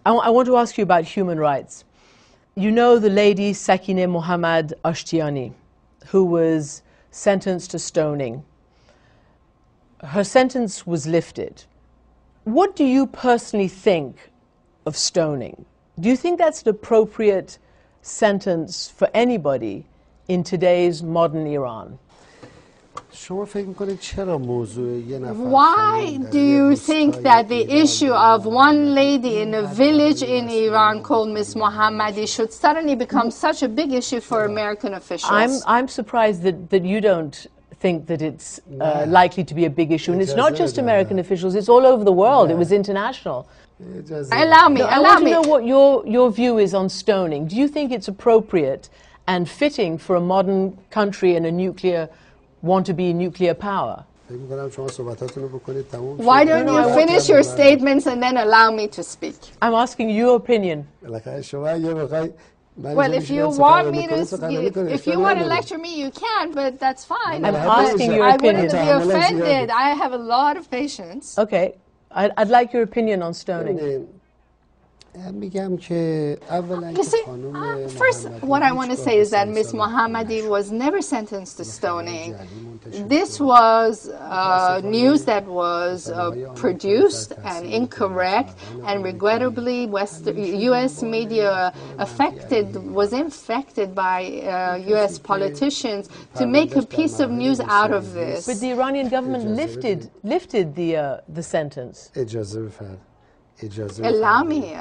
I want to ask you about human rights. You know the lady Sakineh Mohammed Ashtiani, who was sentenced to stoning. Her sentence was lifted. What do you personally think of stoning? Do you think that's an appropriate sentence for anybody in today's modern Iran? Why do you think that the issue of one lady in a village in Iran called Miss Mohammadi should suddenly become such a big issue for American officials? I'm surprised that you don't think that it's likely to be a big issue. And it's not just American officials, it's all over the world. It was international. Allow me. I want to know what your view is on stoning. Do you think it's appropriate and fitting for a modern country and a want-to-be nuclear power? Why don't you finish your statements and then allow me to speak? I'm asking your opinion. Well, if you want me to, if you want to lecture me, you can, but that's fine. I'm asking your opinion. I wouldn't be offended. I have a lot of patience. Okay. I'd like your opinion on stoning. You see, first, what I want to say is that Ms. Mohammadi was never sentenced to stoning. This was news that was produced and incorrect, and regrettably, U.S. media was infected by U.S. politicians to make a piece of news out of this. But the Iranian government lifted the sentence. Allow me.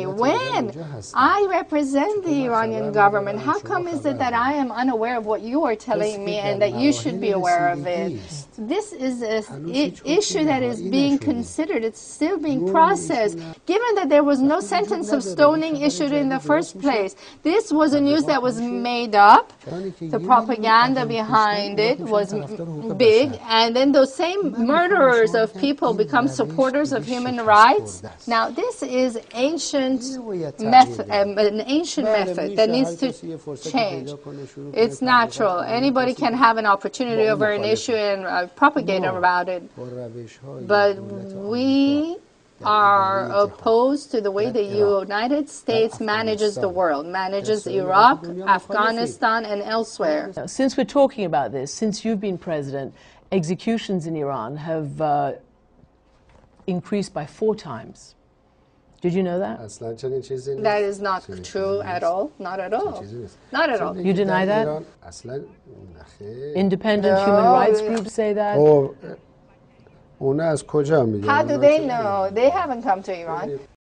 When I represent the Iranian government, how come is it that I am unaware of what you are telling me and that you should be aware of it? This is an issue that is being considered. It's still being processed. Given that there was no sentence of stoning issued in the first place, this was a news that was made up. The propaganda behind it was big, and then those same murderers of people become supporters of human rights. Now, this is an ancient method that needs to change. It's natural. Anybody can have an opportunity over an issue and propagate about it. But we are opposed to the way the United States manages the world, manages Iraq, Afghanistan, and elsewhere. Since we're talking about this, since you've been president, executions in Iran have increased by 4 times. Did you know that? That is not true at all. Not at all. Not at all. You deny that? Independent human rights groups say that? How do they know? They haven't come to Iran.